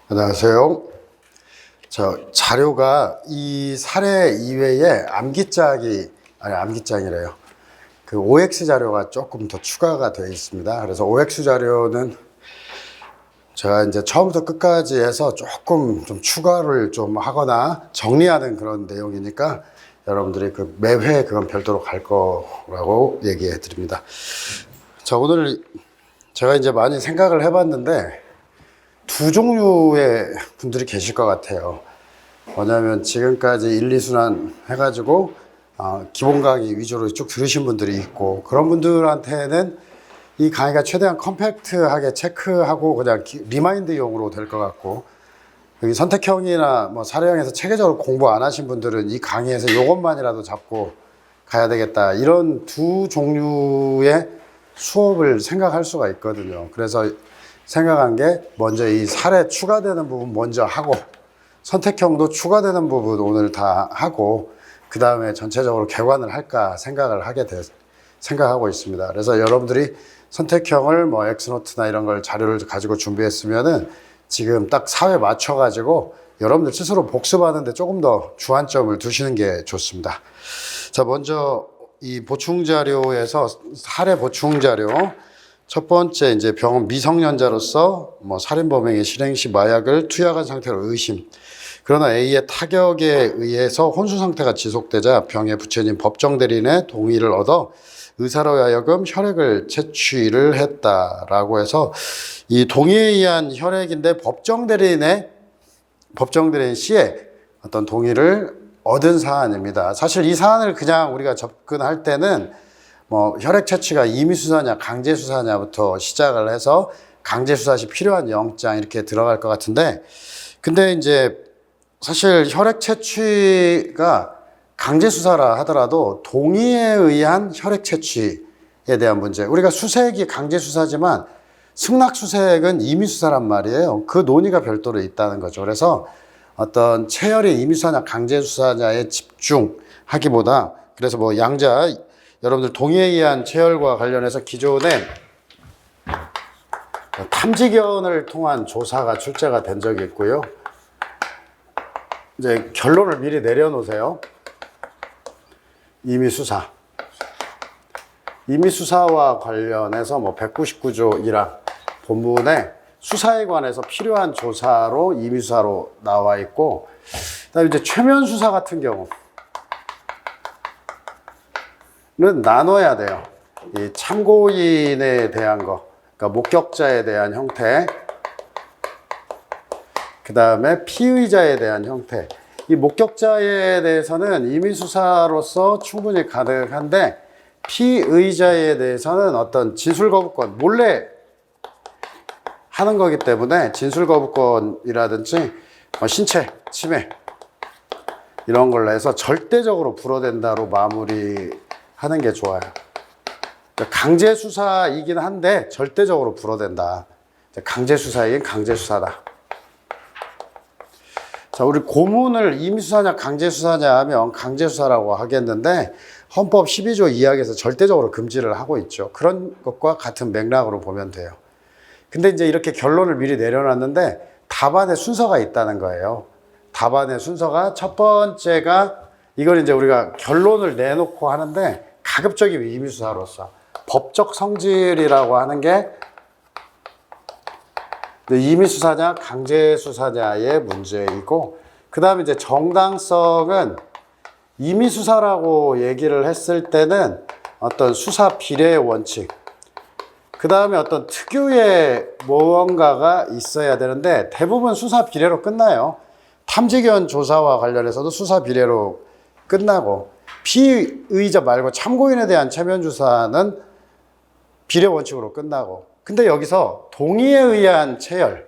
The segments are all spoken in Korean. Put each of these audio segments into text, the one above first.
안녕하세요. 자료가 이 사례 이외에 암기장이래요. 그 OX 자료가 조금 더 추가가 되어 있습니다. 그래서 OX 자료는 제가 이제 처음부터 끝까지 해서 조금 좀 추가를 좀 하거나 정리하는 그런 내용이니까 여러분들이 그 매회 그건 별도로 갈 거라고 얘기해 드립니다. 자, 오늘 제가 이제 많이 생각을 해봤는데 두 종류의 분들이 계실 것 같아요. 뭐냐면 지금까지 1, 2순환 해가지고 기본 강의 위주로 쭉 들으신 분들이 있고, 그런 분들한테는 이 강의가 최대한 컴팩트하게 체크하고 그냥 리마인드용으로 될 것 같고, 여기 선택형이나 뭐 사례형에서 체계적으로 공부 안 하신 분들은 이 강의에서 이것만이라도 잡고 가야 되겠다, 이런 두 종류의 수업을 생각할 수가 있거든요. 그래서 생각한 게 먼저 이 사례 추가되는 부분 먼저 하고, 선택형도 추가되는 부분 오늘 다 하고, 그 다음에 전체적으로 개관을 할까 생각하고 있습니다. 그래서 여러분들이 선택형을 뭐 엑스노트나 이런 걸 자료를 가지고 준비했으면은 지금 딱 4회 맞춰가지고 여러분들 스스로 복습하는데 조금 더 주안점을 두시는 게 좋습니다. 자, 먼저 이 보충자료에서 사례 보충자료. 첫 번째, 이제 병원 미성년자로서 뭐 살인범행의 실행 시 마약을 투약한 상태로 의심. 그러나 A의 타격에 의해서 혼수 상태가 지속되자 병의 부처님 법정 대리인의 동의를 얻어 의사로 하여금 혈액을 채취를 했다라고 해서, 이 동의에 의한 혈액인데 법정 대리인 씨의 어떤 동의를 얻은 사안입니다. 사실 이 사안을 그냥 우리가 접근할 때는 뭐 혈액 채취가 임의수사냐 강제수사냐부터 시작을 해서 강제수사 시 필요한 영장 이렇게 들어갈 것 같은데, 근데 이제 사실 혈액 채취가 강제수사라 하더라도 동의에 의한 혈액 채취에 대한 문제, 우리가 수색이 강제수사지만 승낙수색은 임의수사란 말이에요. 그 논의가 별도로 있다는 거죠. 그래서 어떤 체혈이 임의수사냐 강제수사냐에 집중하기보다, 그래서 뭐 양자 여러분들 동의에 의한 체혈과 관련해서 기존에 탐지견을 통한 조사가 출제가 된 적이 있고요. 이제 결론을 미리 내려놓으세요. 임의수사와 관련해서 뭐 199조 1항 본문에 수사에 관해서 필요한 조사로 임의수사로 나와 있고, 그다음에 이제 최면수사 같은 경우는 나눠야 돼요. 이 참고인에 대한 거, 그러니까 목격자에 대한 형태, 그 다음에 피의자에 대한 형태. 이 목격자에 대해서는 임의수사로서 충분히 가능한데, 피의자에 대해서는 어떤 진술거부권, 몰래 하는 거기 때문에 진술거부권이라든지 신체 침해 이런 걸로 해서 절대적으로 불어댄다로 마무리하는 게 좋아요. 강제수사이긴 한데 절대적으로 불어댄다. 강제수사이긴 강제수사다. 자, 우리 고문을 임의수사냐 강제수사냐 하면 강제수사라고 하겠는데, 헌법 12조 2항에서 절대적으로 금지를 하고 있죠. 그런 것과 같은 맥락으로 보면 돼요. 근데 이제 이렇게 결론을 미리 내려놨는데 답안의 순서가 있다는 거예요. 답안의 순서가 첫 번째가, 이걸 이제 우리가 결론을 내놓고 하는데 가급적인 임의수사로서 법적 성질이라고 하는 게 임의수사냐 강제수사냐의 문제이고, 그 다음에 이제 정당성은 임의수사라고 얘기를 했을 때는 어떤 수사 비례의 원칙, 그 다음에 어떤 특유의 무언가가 있어야 되는데 대부분 수사 비례로 끝나요. 탐지견 조사와 관련해서도 수사 비례로 끝나고, 피의자 말고 참고인에 대한 체면조사는 비례 원칙으로 끝나고, 근데 여기서 동의에 의한 체혈,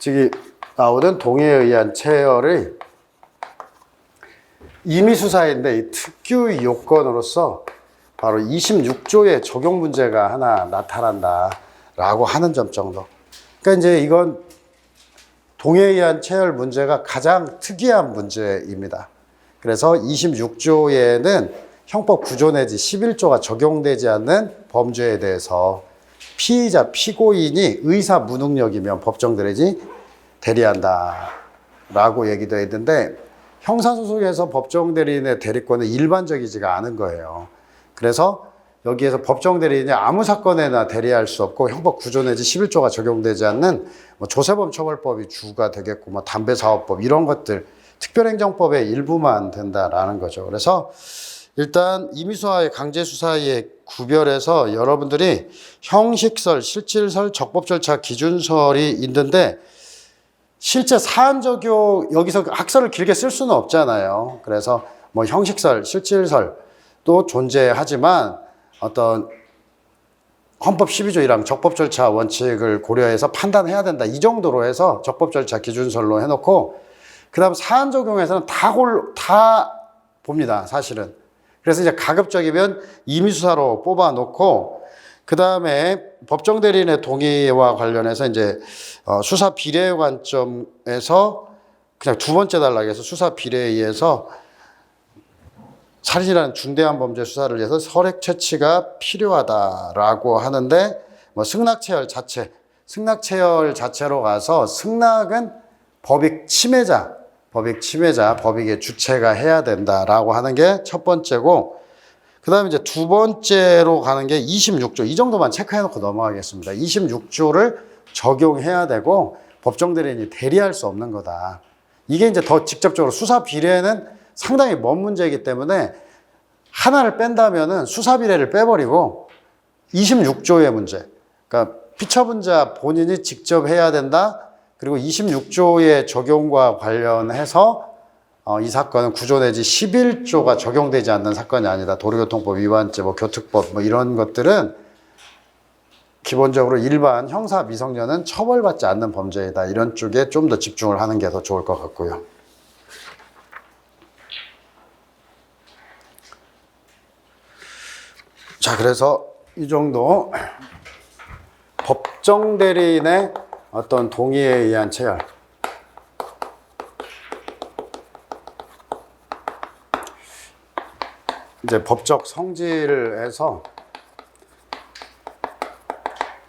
즉 나오는 동의에 의한 체혈의 임의수사인데 이 특규 요건으로서 바로 26조의 적용 문제가 하나 나타난다라고 하는 점 정도. 그러니까 이제 이건 동의에 의한 체혈 문제가 가장 특이한 문제입니다. 그래서 26조에는 형법 9조 내지 11조가 적용되지 않는 범죄에 대해서 피의자, 피고인이 의사 무능력이면 법정 대리인이 대리한다라고 얘기되어 있는데 형사소송에서 법정 대리인의 대리권은 일반적이지가 않은 거예요. 그래서 여기에서 법정 대리인이 아무 사건에나 대리할 수 없고 형법 9조 내지 11조가 적용되지 않는 뭐 조세범 처벌법이 주가 되겠고 뭐 담배사업법 이런 것들 특별행정법의 일부만 된다라는 거죠. 그래서 일단 임의수사와 강제수사의 구별해서 여러분들이 형식설, 실질설, 적법 절차, 기준설이 있는데 실제 사안 적용 여기서 학설을 길게 쓸 수는 없잖아요. 그래서 뭐 형식설, 실질설도 존재하지만 어떤 헌법 12조 1항 적법 절차 원칙을 고려해서 판단해야 된다. 이 정도로 해서 적법 절차 기준설로 해놓고 그다음 사안 적용에서는 다 봅니다. 사실은. 그래서 이제 가급적이면 임의수사로 뽑아놓고 그 다음에 법정 대리인의 동의와 관련해서 이제 수사 비례 관점에서 그냥 두 번째 단락에서 수사 비례에 의해서 살인이라는 중대한 범죄 수사를 위해서 설액 채취가 필요하다라고 하는데 뭐 승낙체열 자체로 가서 승낙은 법익 침해자, 법익의 주체가 해야 된다라고 하는 게 첫 번째고 그 다음에 이제 두 번째로 가는 게 26조. 이 정도만 체크해놓고 넘어가겠습니다. 26조를 적용해야 되고 법정 대리인이 대리할 수 없는 거다. 이게 이제 더 직접적으로 수사 비례는 상당히 먼 문제이기 때문에 하나를 뺀다면은 수사 비례를 빼버리고 26조의 문제. 그러니까 피처분자 본인이 직접 해야 된다. 그리고 26조의 적용과 관련해서 이 사건은 9조 내지 11조가 적용되지 않는 사건이 아니다. 도로교통법 위반죄, 뭐 교특법, 뭐 이런 것들은 기본적으로 일반 형사 미성년은 처벌받지 않는 범죄이다. 이런 쪽에 좀 더 집중을 하는 게 더 좋을 것 같고요. 자, 그래서 이 정도 법정 대리인의 어떤 동의에 의한 체결. 이제 법적 성질을 해서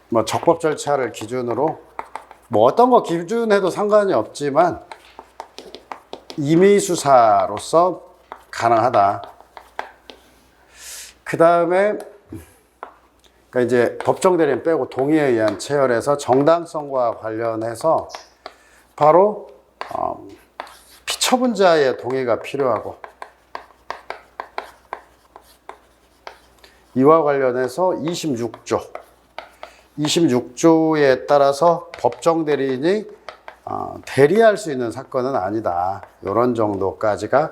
뭐 적법 절차를 기준으로 뭐 어떤 거 기준해도 상관이 없지만 임의 수사로서 가능하다. 그 다음에 그러니까 이제 법정 대리인 빼고 동의에 의한 체결에서 정당성과 관련해서 바로 피처분자의 동의가 필요하고 이와 관련해서 26조에 따라서 법정 대리인이 대리할 수 있는 사건은 아니다. 이런 정도까지가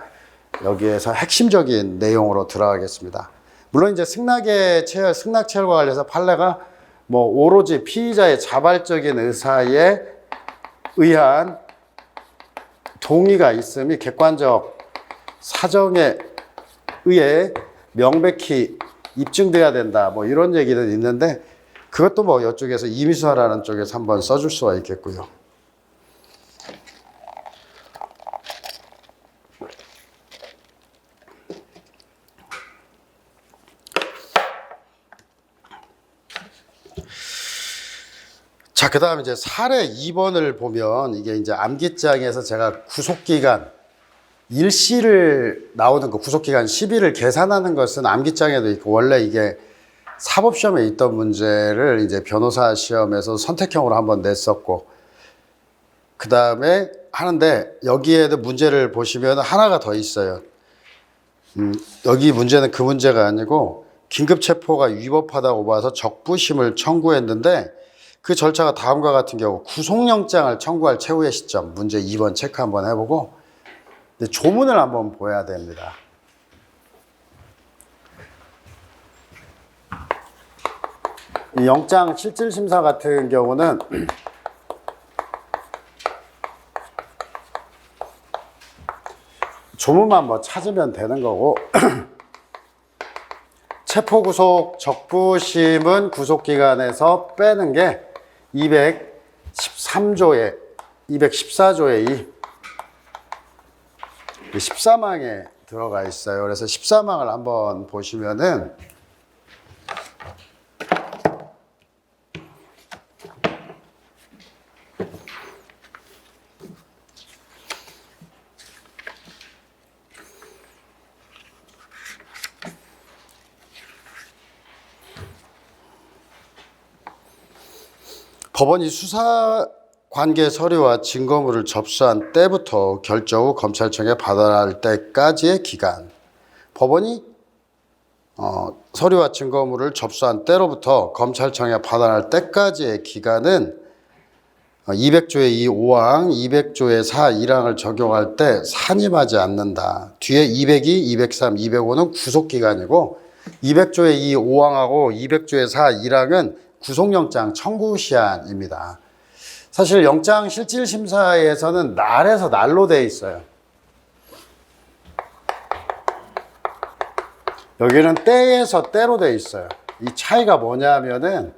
여기에서 핵심적인 내용으로 들어가겠습니다. 물론 이제 승낙 체결과 관련해서 판례가 뭐 오로지 피의자의 자발적인 의사에 의한 동의가 있음이 객관적 사정에 의해 명백히 입증돼야 된다. 뭐 이런 얘기는 있는데 그것도 뭐 이쪽에서 임의수사라는 쪽에서 한번 써줄 수가 있겠고요. 자, 그 다음 이제 사례 2번을 보면 이게 이제 암기장에서 제가 구속기간 일시를 나오는 거 구속기간 10일을 계산하는 것은 암기장에도 있고 원래 이게 사법시험에 있던 문제를 이제 변호사 시험에서 선택형으로 한번 냈었고 그 다음에 하는데 여기에도 문제를 보시면 하나가 더 있어요. 여기 문제는 그 문제가 아니고 긴급체포가 위법하다고 봐서 적부심을 청구했는데 그 절차가 다음과 같은 경우 구속영장을 청구할 최후의 시점 문제 2번 체크 한번 해보고 조문을 한번 보여야 됩니다. 이 영장 실질심사 같은 경우는 조문만 뭐 찾으면 되는 거고 체포구속 적부심은 구속기간에서 빼는 게 213조에 214조에 14망에 들어가 있어요. 그래서 14망을 한번 보시면은 법원이 수사 관계 서류와 증거물을 접수한 때부터 결정 후 검찰청에 받아날 때까지의 기간. 법원이 서류와 증거물을 접수한 때로부터 검찰청에 받아날 때까지의 기간은 200조의 2 5항, 200조의 4 1항을 적용할 때 산입하지 않는다. 뒤에 202, 203, 205는 구속기간이고 200조의 2 5항하고 200조의 4 1항은 구속영장 청구 시한입니다. 사실 영장실질심사에서는 날에서 날로 돼 있어요. 여기는 때에서 때로 돼 있어요. 이 차이가 뭐냐면은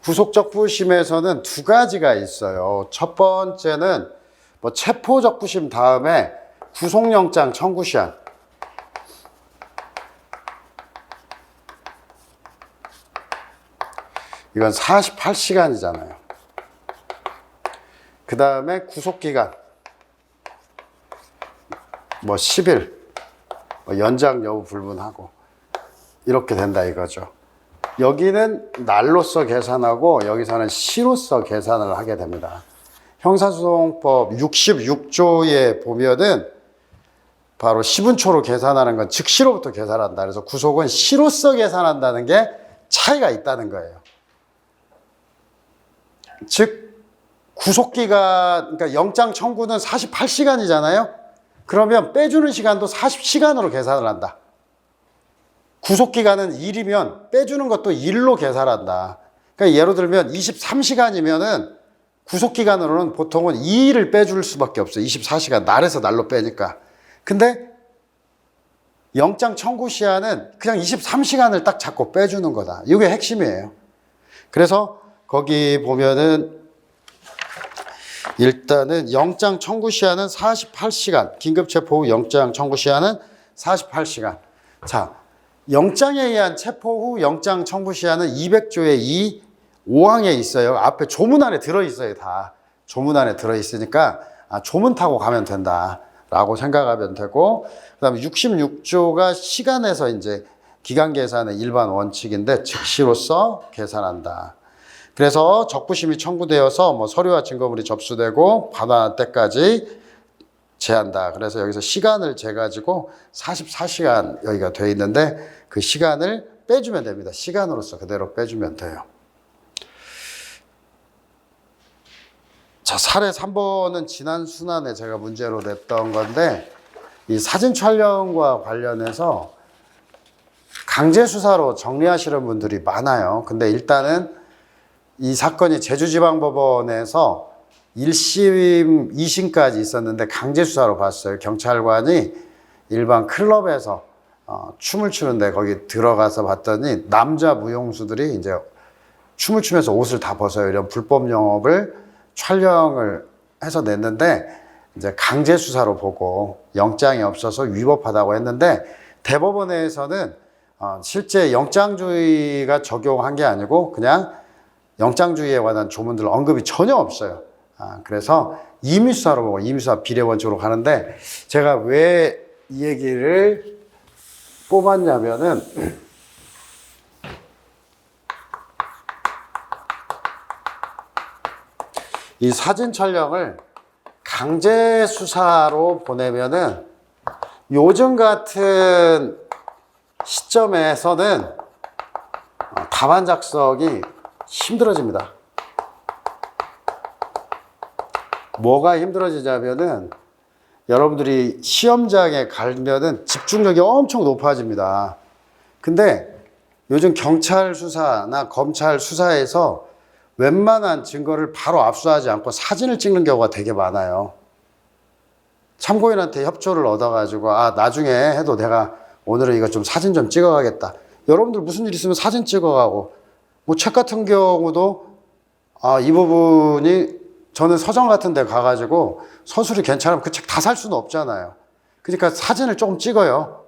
구속적부심에서는 두 가지가 있어요. 첫 번째는 체포적부심 다음에 구속영장 청구시한. 이건 48시간이잖아요. 그 다음에 구속기간 10일 연장 여부 불문하고 이렇게 된다 이거죠. 여기는 날로서 계산하고 여기서는 시로서 계산을 하게 됩니다. 형사소송법 66조에 보면은 바로 시분초로 계산하는 건 즉시로부터 계산한다. 그래서 구속은 시로서 계산한다는 게 차이가 있다는 거예요. 즉 구속기간, 그러니까 영장 청구는 48시간이잖아요. 그러면 빼주는 시간도 40시간으로 계산을 한다. 구속기간은 1이면 빼주는 것도 1로 계산한다. 그러니까 예를 들면 23시간이면은 구속기간으로는 보통은 2일을 빼줄 수밖에 없어요. 24시간, 날에서 날로 빼니까. 근데 영장 청구 시한은 그냥 23시간을 딱 잡고 빼주는 거다. 이게 핵심이에요. 그래서 거기 보면은 일단은 영장 청구 시한은 48시간, 긴급체포 후 영장 청구 시한은 48시간. 자, 영장에 의한 체포 후 영장 청구 시한은 200조의 2 5항에 있어요. 앞에 조문 안에 들어있어요. 다 조문 안에 들어있으니까 조문 타고 가면 된다라고 생각하면 되고, 그 다음에 66조가 시간에서 이제 기간 계산의 일반 원칙인데 즉시로서 계산한다. 그래서 적부심이 청구되어서 서류와 증거물이 접수되고 받아날 때까지 제한다. 그래서 여기서 시간을 재가지고 44시간 여기가 돼 있는데 그 시간을 빼주면 됩니다. 시간으로서 그대로 빼주면 돼요. 자, 사례 3번은 지난 순환에 제가 문제로 냈던 건데 이 사진 촬영과 관련해서 강제 수사로 정리하시는 분들이 많아요. 근데 일단은 이 사건이 제주지방법원에서 1심, 2심까지 있었는데 강제 수사로 봤어요. 경찰관이 일반 클럽에서 춤을 추는데 거기 들어가서 봤더니 남자 무용수들이 이제 춤을 추면서 옷을 다 벗어요. 이런 불법 영업을 촬영을 해서 냈는데 이제 강제 수사로 보고 영장이 없어서 위법하다고 했는데 대법원에서는 실제 영장주의가 적용한 게 아니고 그냥 영장주의에 관한 조문들 언급이 전혀 없어요. 그래서 임의수사로 보고 임의수사 비례원칙으로 가는데 제가 왜 이 얘기를 뽑았냐면은 이 사진 촬영을 강제 수사로 보내면은 요즘 같은 시점에서는 답안 작성이 힘들어집니다. 뭐가 힘들어지냐면은 여러분들이 시험장에 가면은 집중력이 엄청 높아집니다. 근데 요즘 경찰 수사나 검찰 수사에서 웬만한 증거를 바로 압수하지 않고 사진을 찍는 경우가 되게 많아요. 참고인한테 협조를 얻어가지고 나중에 해도 내가 오늘은 이거 좀 사진 좀 찍어가겠다. 여러분들 무슨 일 있으면 사진 찍어가고 책 같은 경우도 이 부분이 저는 서점 같은 데 가가지고 서술이 괜찮으면 그 책 다 살 수는 없잖아요. 그러니까 사진을 조금 찍어요.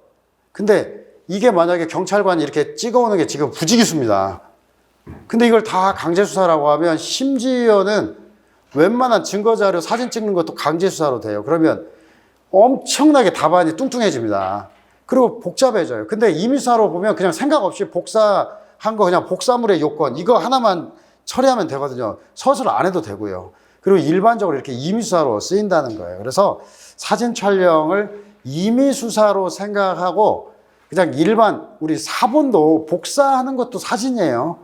근데 이게 만약에 경찰관이 이렇게 찍어오는 게 지금 부지기수입니다. 근데 이걸 다 강제수사라고 하면 심지어는 웬만한 증거자료 사진 찍는 것도 강제수사로 돼요. 그러면 엄청나게 답안이 뚱뚱해집니다. 그리고 복잡해져요. 근데 임의수사로 보면 그냥 생각 없이 복사한 거 그냥 복사물의 요건 이거 하나만 처리하면 되거든요. 서술 안 해도 되고요. 그리고 일반적으로 이렇게 임의수사로 쓰인다는 거예요. 그래서 사진 촬영을 임의수사로 생각하고 그냥 일반 우리 사본도 복사하는 것도 사진이에요.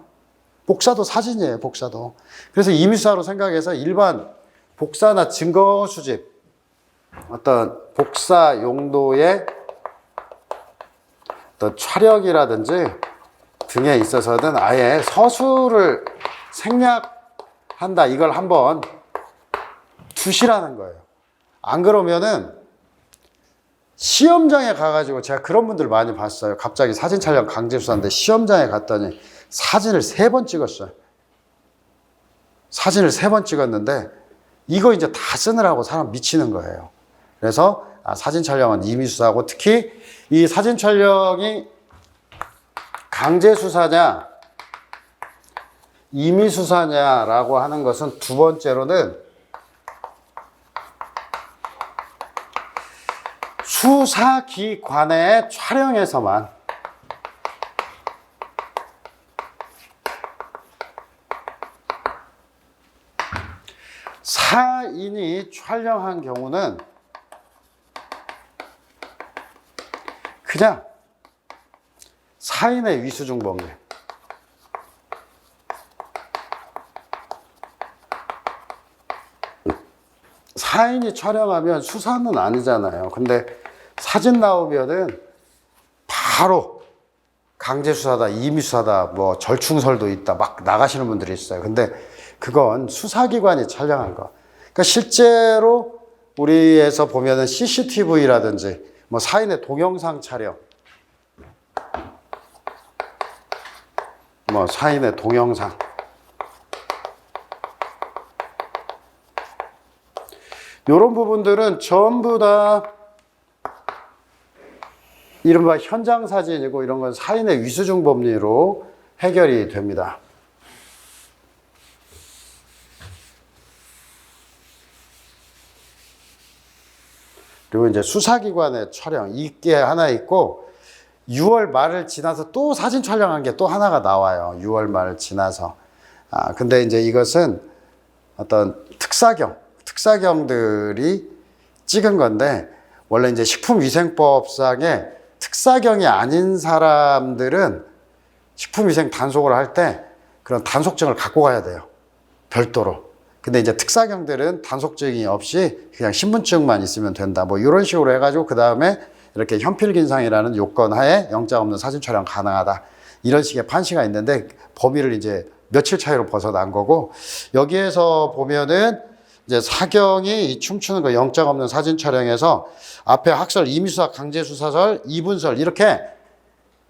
복사도 사진이에요. 복사도. 그래서 임의수사로 생각해서 일반 복사나 증거 수집 어떤 복사 용도의 어떤 촬영이라든지 등에 있어서는 아예 서술을 생략한다. 이걸 한번 두시라는 거예요. 안 그러면은 시험장에 가가지고 제가 그런 분들 많이 봤어요. 갑자기 사진 촬영 강제수사인데 시험장에 갔더니 사진을 3번 찍었어요. 사진을 3번 찍었는데 이거 이제 다 쓰느라고 사람 미치는 거예요. 그래서 사진 촬영은 임의수사하고 특히 이 사진 촬영이 강제수사냐 임의수사냐라고 하는 것은 두 번째로는 수사기관의 촬영에서만 사인이 촬영한 경우는 그냥 사인의 위수중범죄. 사인이 촬영하면 수사는 아니잖아요. 근데 사진 나오면은 바로 강제수사다, 임의수사다, 뭐 절충설도 있다, 막 나가시는 분들이 있어요. 근데 그건 수사기관이 촬영한 거. 그러니까 실제로 우리에서 보면은 CCTV라든지 뭐 사인의 동영상 촬영, 뭐 사인의 동영상, 이런 부분들은 전부 다 이른바 현장 사진이고 이런 건 사인의 위수중 법리로 해결이 됩니다. 그리고 이제 수사기관의 촬영 이게 하나 있고 6월 말을 지나서 또 사진 촬영한 게 또 하나가 나와요. 6월 말을 지나서. 근데 이제 이것은 어떤 특사경들이 찍은 건데 원래 이제 식품위생법상에 특사경이 아닌 사람들은 식품위생 단속을 할 때 그런 단속증을 갖고 가야 돼요. 별도로. 근데 이제 특사경들은 단속증이 없이 그냥 신분증만 있으면 된다. 뭐 이런 식으로 해가지고 그 다음에 이렇게 현필긴상이라는 요건 하에 영장 없는 사진 촬영 가능하다. 이런 식의 판시가 있는데 범위를 이제 며칠 차이로 벗어난 거고 여기에서 보면은 이제 사경이 춤추는 거 영장 없는 사진 촬영에서 앞에 학설, 임의수사, 강제수사설, 이분설 이렇게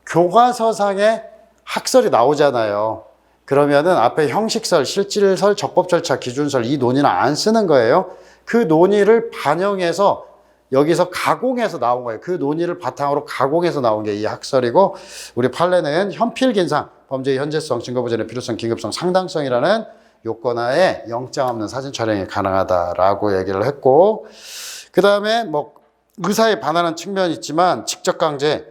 교과서상에 학설이 나오잖아요. 그러면은 앞에 형식설, 실질설, 적법절차, 기준설 이 논의는 안 쓰는 거예요. 그 논의를 반영해서 여기서 가공해서 나온 거예요. 그 논의를 바탕으로 가공해서 나온 게 이 학설이고 우리 판례는 현필긴상, 범죄의 현재성, 증거보전의 필요성, 긴급성, 상당성이라는 요건하에 영장 없는 사진 촬영이 가능하다라고 얘기를 했고 그 다음에 뭐 의사에 반하는 측면이 있지만 직접 강제를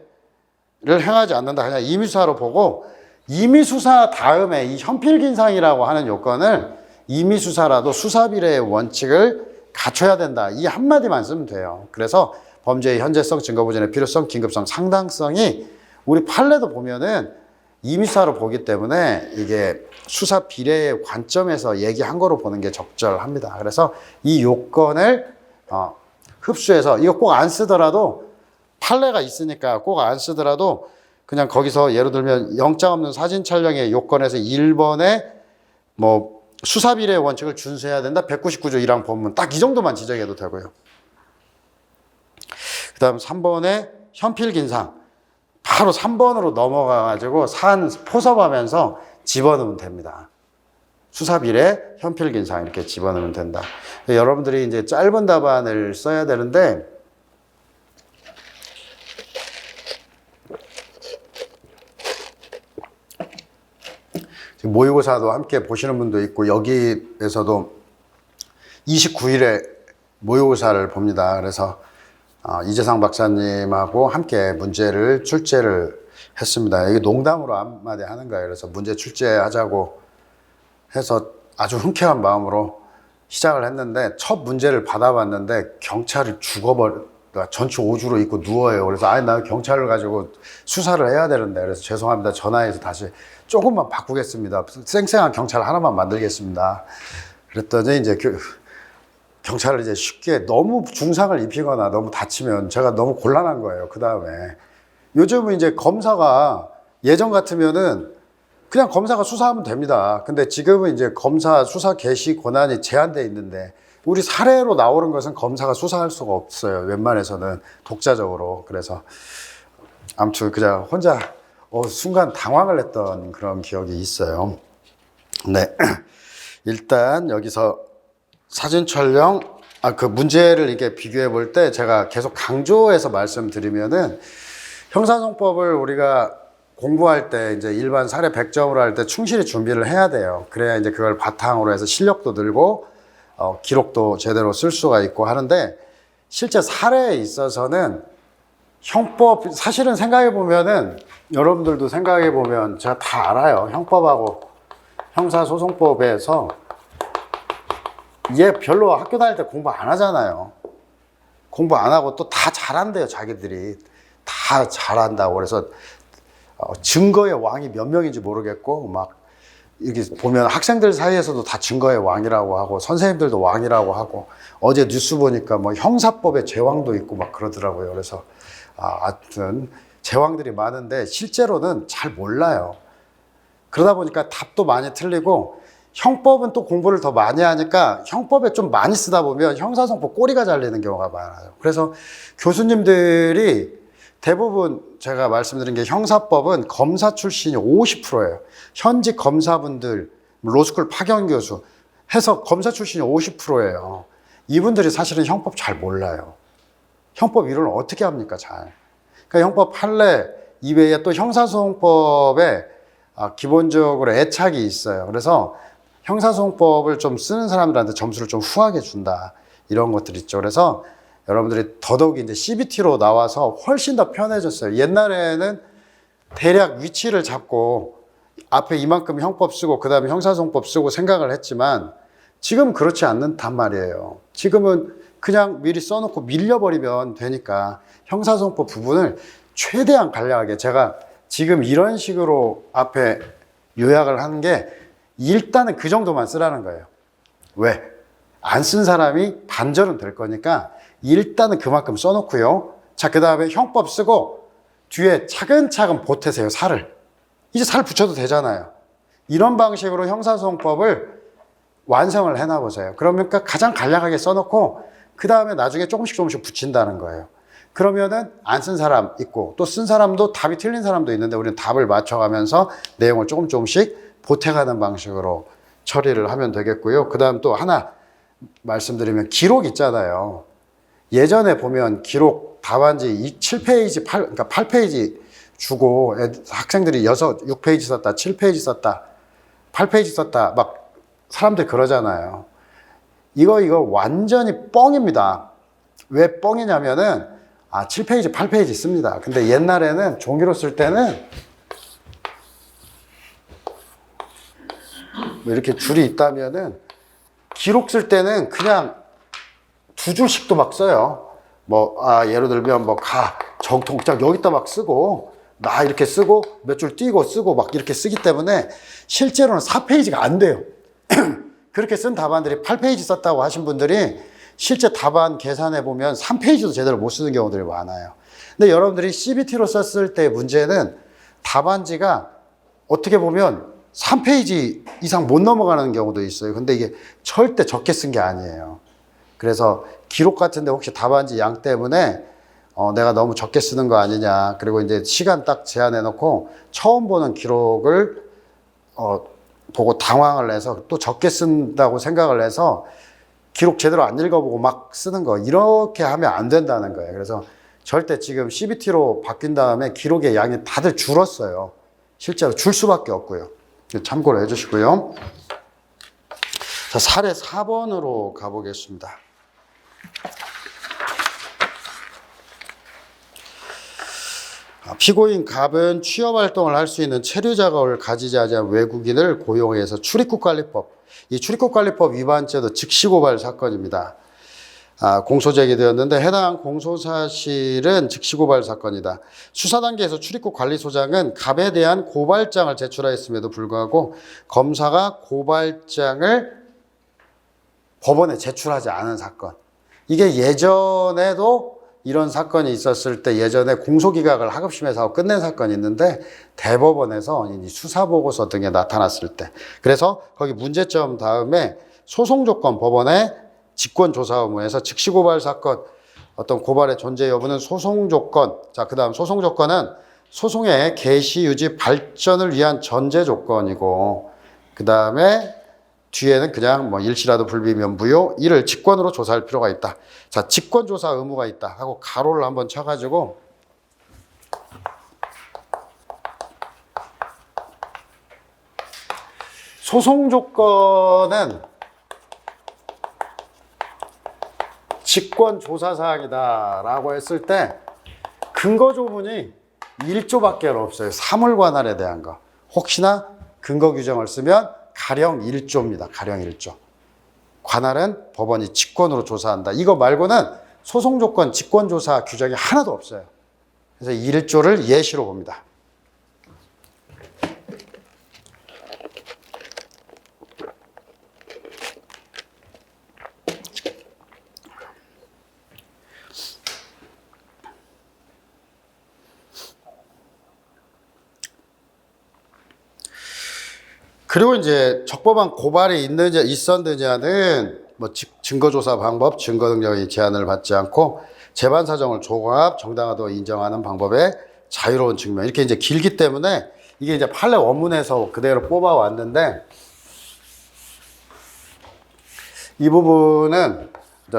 행하지 않는다. 그냥 임의수사로 보고 임의수사 다음에 이 현필긴상이라고 하는 요건을 임의수사라도 수사비례의 원칙을 갖춰야 된다. 이 한마디만 쓰면 돼요. 그래서 범죄의 현재성, 증거보전의 필요성, 긴급성, 상당성이 우리 판례도 보면은 임의수사로 보기 때문에 이게 수사 비례의 관점에서 얘기한 거로 보는 게 적절합니다. 그래서 이 요건을 흡수해서 이거 꼭 안 쓰더라도 판례가 있으니까 꼭 안 쓰더라도 그냥 거기서 예를 들면 영장 없는 사진 촬영의 요건에서 1번에 뭐 수사 비례의 원칙을 준수해야 된다. 199조 1항 본문 딱 이 정도만 지적해도 되고요. 그 다음 3번에 현필긴상 바로 3번으로 넘어가가지고 사안 포섭하면서 집어넣으면 됩니다. 수사비례, 현필긴상 이렇게 집어넣으면 된다. 여러분들이 이제 짧은 답안을 써야 되는데 지금 모의고사도 함께 보시는 분도 있고 여기에서도 29일에 모의고사를 봅니다. 그래서 이재상 박사님하고 함께 문제를 출제를 했습니다. 이게 농담으로 한마디 하는 거예요. 그래서 문제 출제하자고 해서 아주 흔쾌한 마음으로 시작을 했는데 첫 문제를 받아봤는데 경찰이 전체 오주로 입고 누워요. 그래서 나 경찰을 가지고 수사를 해야 되는데 그래서 죄송합니다. 전화해서 다시 조금만 바꾸겠습니다. 쌩쌩한 경찰 하나만 만들겠습니다. 그랬더니 이제 경찰을 이제 쉽게 너무 중상을 입히거나 너무 다치면 제가 너무 곤란한 거예요. 그 다음에 요즘은 이제 검사가 예전 같으면은 그냥 검사가 수사하면 됩니다. 근데 지금은 이제 검사 수사 개시 권한이 제한돼 있는데 우리 사례로 나오는 것은 검사가 수사할 수가 없어요. 웬만해서는 독자적으로. 그래서 아무튼 그냥 혼자 순간 당황을 했던 그런 기억이 있어요. 네. 일단 여기서 사진 촬영, 그 문제를 이렇게 비교해 볼 때 제가 계속 강조해서 말씀드리면은 형사소송법을 우리가 공부할 때 이제 일반 사례 100점으로 할 때 충실히 준비를 해야 돼요. 그래야 이제 그걸 바탕으로 해서 실력도 늘고 기록도 제대로 쓸 수가 있고 하는데 실제 사례에 있어서는 형법 사실은 생각해 보면은 여러분들도 생각해 보면 제가 다 알아요. 형법하고 형사소송법에서 얘 별로 학교 다닐 때 공부 안 하잖아요. 공부 안 하고 또 다 잘한대요. 자기들이 다 잘한다고. 그래서 증거의 왕이 몇 명인지 모르겠고 막 여기 보면 학생들 사이에서도 다 증거의 왕이라고 하고 선생님들도 왕이라고 하고 어제 뉴스 보니까 뭐 형사법에 제왕도 있고 막 그러더라고요. 그래서 하여튼 제왕들이 많은데 실제로는 잘 몰라요. 그러다 보니까 답도 많이 틀리고 형법은 또 공부를 더 많이 하니까 형법에 좀 많이 쓰다 보면 형사소송법 꼬리가 잘리는 경우가 많아요. 그래서 교수님들이 대부분 제가 말씀드린 게 형사법은 검사 출신이 50%예요. 현직 검사분들, 로스쿨 파견 교수 해서 검사 출신이 50%예요. 이분들이 사실은 형법 잘 몰라요. 형법 이론을 어떻게 합니까, 잘. 그러니까 형법 판례 이외에 또 형사소송법에 기본적으로 애착이 있어요. 그래서 형사소송법을 좀 쓰는 사람들한테 점수를 좀 후하게 준다. 이런 것들 있죠. 그래서 여러분들이 더더욱이 이제 CBT로 나와서 훨씬 더 편해졌어요. 옛날에는 대략 위치를 잡고 앞에 이만큼 형법 쓰고 그 다음에 형사소송법 쓰고 생각을 했지만 지금 그렇지 않단 말이에요. 지금은 그냥 미리 써놓고 밀려버리면 되니까 형사소송법 부분을 최대한 간략하게 제가 지금 이런 식으로 앞에 요약을 하는 게 일단은 그 정도만 쓰라는 거예요. 왜? 안 쓴 사람이 반절은 될 거니까 일단은 그만큼 써놓고요. 자, 그 다음에 형법 쓰고 뒤에 차근차근 보태세요, 살을. 이제 살 붙여도 되잖아요. 이런 방식으로 형사소송법을 완성을 해놔보세요. 그러니까 가장 간략하게 써놓고 그 다음에 나중에 조금씩 붙인다는 거예요. 그러면은 안 쓴 사람 있고 또 쓴 사람도 답이 틀린 사람도 있는데 우리는 답을 맞춰가면서 내용을 조금씩 보태가는 방식으로 처리를 하면 되겠고요. 그 다음 또 하나 말씀드리면 기록 있잖아요. 예전에 보면 기록 답안지 7페이지, 그러니까 8페이지 주고 학생들이 6페이지 썼다, 7페이지 썼다, 8페이지 썼다 막 사람들 그러잖아요. 이거 완전히 뻥입니다. 왜 뻥이냐면은 7페이지, 8페이지 씁니다. 근데 옛날에는 종이로 쓸 때는 뭐 이렇게 줄이 있다면은 기록 쓸 때는 그냥 2줄씩도 막 써요. 예를 들면 정통장 여기다 막 쓰고 나 이렇게 쓰고 몇 줄 띄고 쓰고 막 이렇게 쓰기 때문에 실제로는 4페이지가 안 돼요. 그렇게 쓴 답안들이 8페이지 썼다고 하신 분들이 실제 답안 계산해 보면 3페이지도 제대로 못 쓰는 경우들이 많아요. 근데 여러분들이 CBT로 썼을 때 문제는 답안지가 어떻게 보면 3페이지 이상 못 넘어가는 경우도 있어요. 근데 이게 절대 적게 쓴 게 아니에요. 그래서 기록 같은데 혹시 답안지 양 때문에 내가 너무 적게 쓰는 거 아니냐. 그리고 이제 시간 딱 제한해 놓고 처음 보는 기록을 보고 당황을 해서 또 적게 쓴다고 생각을 해서 기록 제대로 안 읽어보고 막 쓰는 거 이렇게 하면 안 된다는 거예요. 그래서 절대 지금 CBT로 바뀐 다음에 기록의 양이 다들 줄었어요. 실제로 줄 수밖에 없고요. 참고를 해주시고요. 자, 사례 4번으로 가보겠습니다. 피고인 갑은 취업 활동을 할 수 있는 체류 자격을 가지지 않은 외국인을 고용해서 출입국관리법, 이 출입국관리법 위반죄도 즉시고발 사건입니다. 공소 제기되었는데 해당 공소 사실은 즉시고발 사건이다. 수사 단계에서 출입국관리소장은 갑에 대한 고발장을 제출하였음에도 불구하고 검사가 고발장을 법원에 제출하지 않은 사건. 이게 예전에도 이런 사건이 있었을 때 예전에 공소기각을 하급심에서 하고 끝낸 사건이 있는데 대법원에서 수사보고서 등에 나타났을 때, 그래서 거기 문제점 다음에 소송조건 법원의 직권조사 의무에서 즉시고발 사건, 어떤 고발의 존재 여부는 소송조건, 자, 그 다음 소송조건은 소송의 개시, 유지, 발전을 위한 전제조건이고, 그 다음에 뒤에는 그냥 뭐 일시라도 불비면 무효, 이를 직권으로 조사할 필요가 있다. 자, 직권조사 의무가 있다 하고 가로를 한번 쳐가지고 소송조건은 직권조사사항이다 라고 했을 때 근거 조문이 1조밖에 없어요. 사물관할에 대한 거. 혹시나 근거 규정을 쓰면 가령 1조입니다. 가령 1조. 관할은 법원이 직권으로 조사한다. 이거 말고는 소송조건 직권조사 규정이 하나도 없어요. 그래서 1조를 예시로 봅니다. 그리고 이제 적법한 고발이 있었느냐는 뭐 증거조사 방법, 증거 능력의 제한을 받지 않고 재반 사정을 종합, 정당하도록 인정하는 방법의 자유로운 증명. 이렇게 이제 길기 때문에 이게 이제 판례 원문에서 그대로 뽑아 왔는데 이 부분은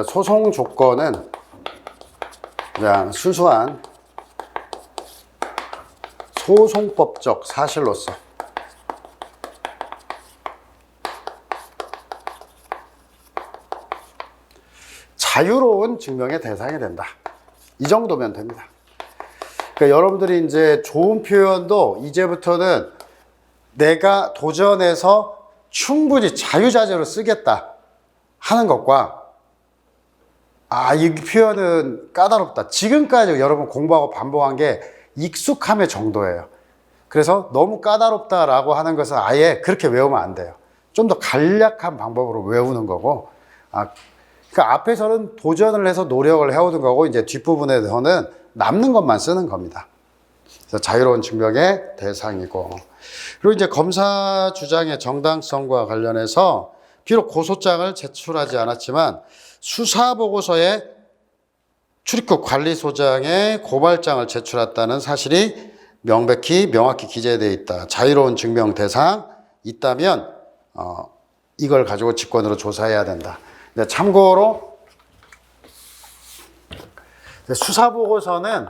소송 조건은 그냥 순수한 소송법적 사실로서 자유로운 증명의 대상이 된다. 이 정도면 됩니다. 그러니까 여러분들이 이제 좋은 표현도 이제부터는 내가 도전해서 충분히 자유자재로 쓰겠다 하는 것과 이 표현은 까다롭다. 지금까지 여러분 공부하고 반복한 게 익숙함의 정도예요. 그래서 너무 까다롭다라고 하는 것은 아예 그렇게 외우면 안 돼요. 좀 더 간략한 방법으로 외우는 거고, 그러니까 앞에서는 도전을 해서 노력을 해오는 거고 이제 뒷부분에서는 남는 것만 쓰는 겁니다. 그래서 자유로운 증명의 대상이고, 그리고 이제 검사 주장의 정당성과 관련해서 비록 고소장을 제출하지 않았지만 수사보고서에 출입국 관리소장의 고발장을 제출했다는 사실이 명확히 기재되어 있다. 자유로운 증명 대상 있다면 이걸 가지고 직권으로 조사해야 된다. 참고로 수사보고서는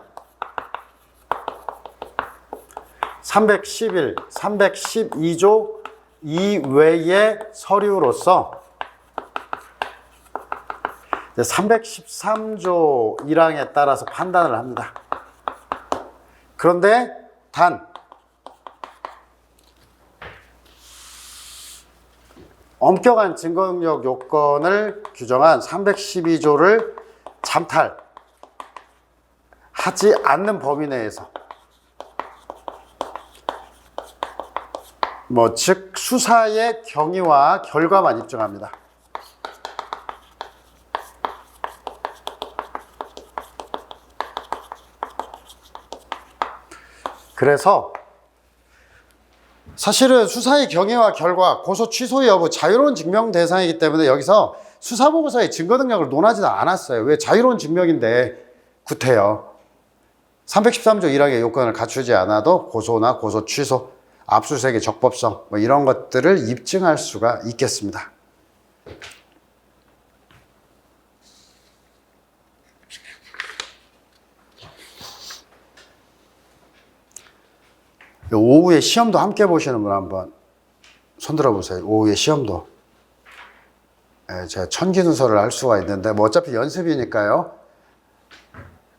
311, 312조 이외의 서류로서 313조 1항에 따라서 판단을 합니다. 그런데 단 엄격한 증거능력 요건을 규정한 312조를 잠탈하지 않는 범위 내에서 즉 수사의 경위와 결과만 입증합니다. 그래서 사실은 수사의 경위와 결과, 고소 취소 여부, 자유로운 증명 대상이기 때문에 여기서 수사보고서의 증거 능력을 논하지도 않았어요. 왜? 자유로운 증명인데 구태여 313조 1항의 요건을 갖추지 않아도 고소나 고소 취소, 압수수색의 적법성 이런 것들을 입증할 수가 있겠습니다. 오후에 시험도 함께 보시는 분 한번 손들어 보세요. 오후에 시험도. 제가 천기누설을 할 수가 있는데 어차피 연습이니까요.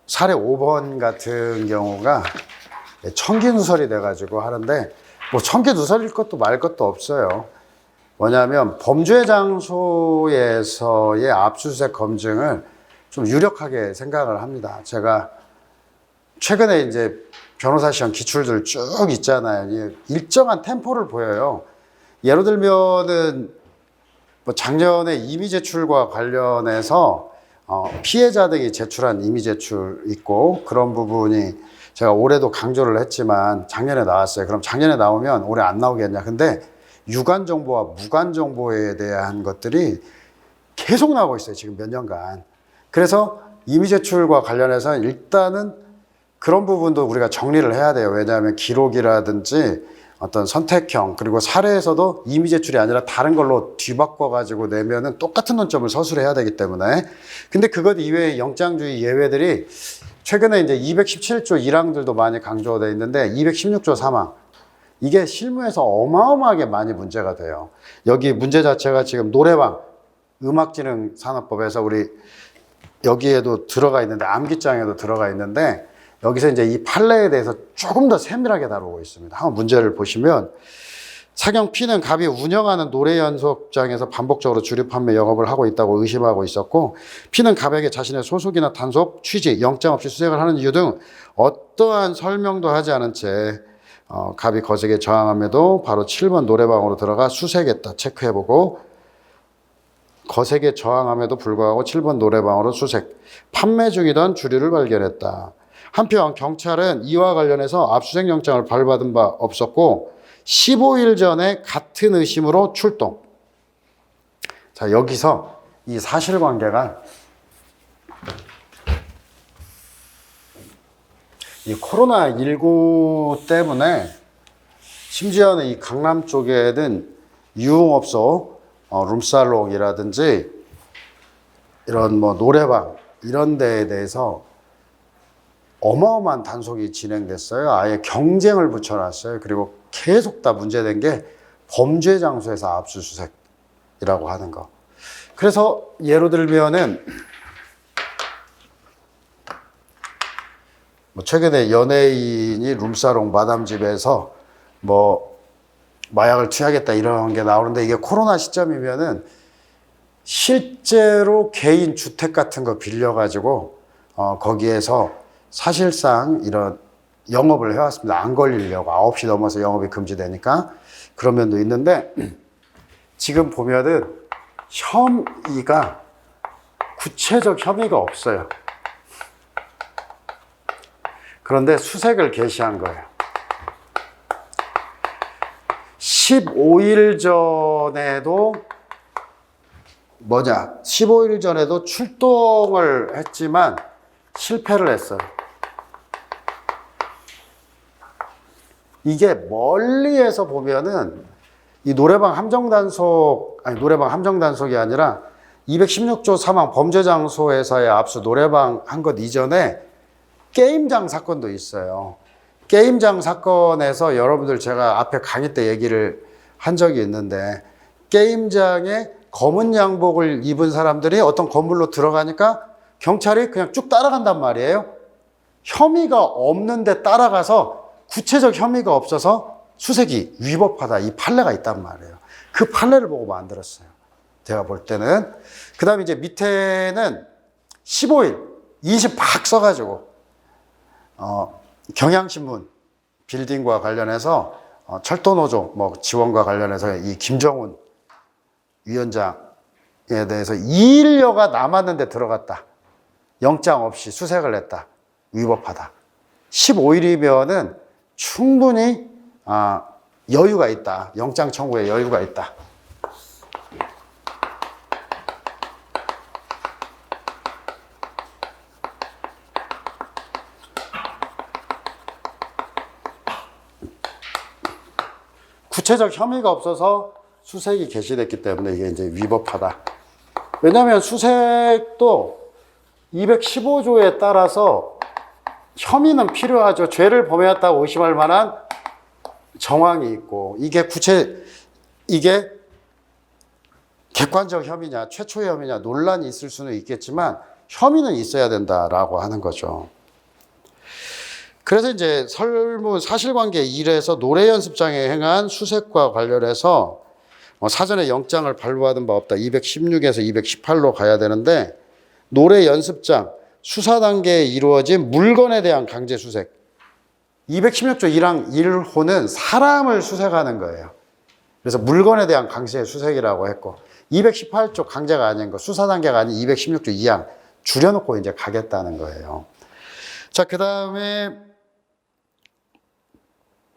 사례 5번 같은 경우가 청기 누설이 돼가지고 하는데 뭐 청기 누설일 것도 말 것도 없어요. 뭐냐면 범죄 장소에서의 압수수색 검증을 좀 유력하게 생각을 합니다. 제가 최근에 이제 변호사 시험 기출들 쭉 있잖아요. 일정한 템포를 보여요. 예를 들면은 뭐 작년에 이미 제출과 관련해서 피해자 등이 제출한 이미 제출 있고 그런 부분이 제가 올해도 강조를 했지만 작년에 나왔어요. 그럼 작년에 나오면 올해 안 나오겠냐. 근데 유관 정보와 무관 정보에 대한 것들이 계속 나오고 있어요. 지금 몇 년간. 그래서 이미 제출과 관련해서 일단은 그런 부분도 우리가 정리를 해야 돼요. 왜냐하면 기록이라든지 어떤 선택형 그리고 사례에서도 이미 제출이 아니라 다른 걸로 뒤바꿔 가지고 내면은 똑같은 논점을 서술해야 되기 때문에 근데 그것 이외에 영장주의 예외들이 최근에 이제 217조 1항들도 많이 강조되어 있는데 216조 3항 이게 실무에서 어마어마하게 많이 문제가 돼요. 여기 문제 자체가 지금 노래방 음악진흥산업법에서 우리 여기에도 들어가 있는데 암기장에도 들어가 있는데 여기서 이제 이 판례에 대해서 조금 더 세밀하게 다루고 있습니다. 한번 문제를 보시면 사경 P는 갑이 운영하는 노래 연습장에서 반복적으로 주류 판매 영업을 하고 있다고 의심하고 있었고 P는 갑에게 자신의 소속이나 단속, 취지, 영장 없이 수색을 하는 이유 등 어떠한 설명도 하지 않은 채 갑이 거세게 저항함에도 바로 7번 노래방으로 들어가 수색했다. 체크해보고 거세게 저항함에도 불구하고 7번 노래방으로 수색, 판매 중이던 주류를 발견했다. 한편 경찰은 이와 관련해서 압수수색 영장을 발부받은 바 없었고 15일 전에 같은 의심으로 출동. 자, 여기서 이 사실관계가 이 코로나19 때문에 심지어는 이 강남 쪽에는 유흥업소, 룸살롱이라든지 이런 뭐 노래방 이런 데에 대해서 어마어마한 단속이 진행됐어요. 아예 경쟁을 붙여놨어요. 그리고 계속 다 문제된 게 범죄 장소에서 압수수색이라고 하는 거. 그래서 예로 들면은 뭐 최근에 연예인이 룸사롱 마담집에서 뭐 마약을 투약했다 이런 게 나오는데 이게 코로나 시점이면은 실제로 개인 주택 같은 거 빌려가지고 거기에서 사실상 이런 영업을 해왔습니다. 안 걸리려고 9시 넘어서 영업이 금지되니까 그런 면도 있는데 지금 보면은 혐의가 구체적 혐의가 없어요. 그런데 수색을 개시한 거예요. 15일 전에도 15일 전에도 출동을 했지만 실패를 했어요. 이게 멀리에서 보면은 이 노래방 함정단속이 아니라 216조 3항 범죄 장소에서의 압수 노래방 한 것 이전에 게임장 사건도 있어요. 게임장 사건에서 여러분들 제가 앞에 강의 때 얘기를 한 적이 있는데 게임장에 검은 양복을 입은 사람들이 어떤 건물로 들어가니까 경찰이 그냥 쭉 따라간단 말이에요. 혐의가 없는데 따라가서 구체적 혐의가 없어서 수색이 위법하다. 이 판례가 있단 말이에요. 그 판례를 보고 만들었어요. 제가 볼 때는. 그 다음에 이제 밑에는 15일, 20 박 써가지고, 경향신문 빌딩과 관련해서 철도노조 뭐 지원과 관련해서 이 김정훈 위원장에 대해서 2일여가 남았는데 들어갔다. 영장 없이 수색을 했다. 위법하다. 15일이면은 충분히 여유가 있다. 영장 청구에 여유가 있다. 구체적 혐의가 없어서 수색이 개시됐기 때문에 이게 이제 위법하다. 왜냐하면 수색도 215조에 따라서 혐의는 필요하죠. 죄를 범했다고 의심할 만한 정황이 있고 이게 객관적 혐의냐 최초의 혐의냐 논란이 있을 수는 있겠지만 혐의는 있어야 된다라고 하는 거죠. 그래서 이제 사실관계 1에서 노래 연습장에 행한 수색과 관련해서 사전에 영장을 발부받은 바 없다. 216에서 218로 가야 되는데 노래 연습장 수사 단계에 이루어진 물건에 대한 강제 수색. 216조 1항 1호는 사람을 수색하는 거예요. 그래서 물건에 대한 강제 수색이라고 했고 218조 강제가 아닌 거 수사 단계가 아닌 216조 2항 줄여놓고 이제 가겠다는 거예요. 자, 그 다음에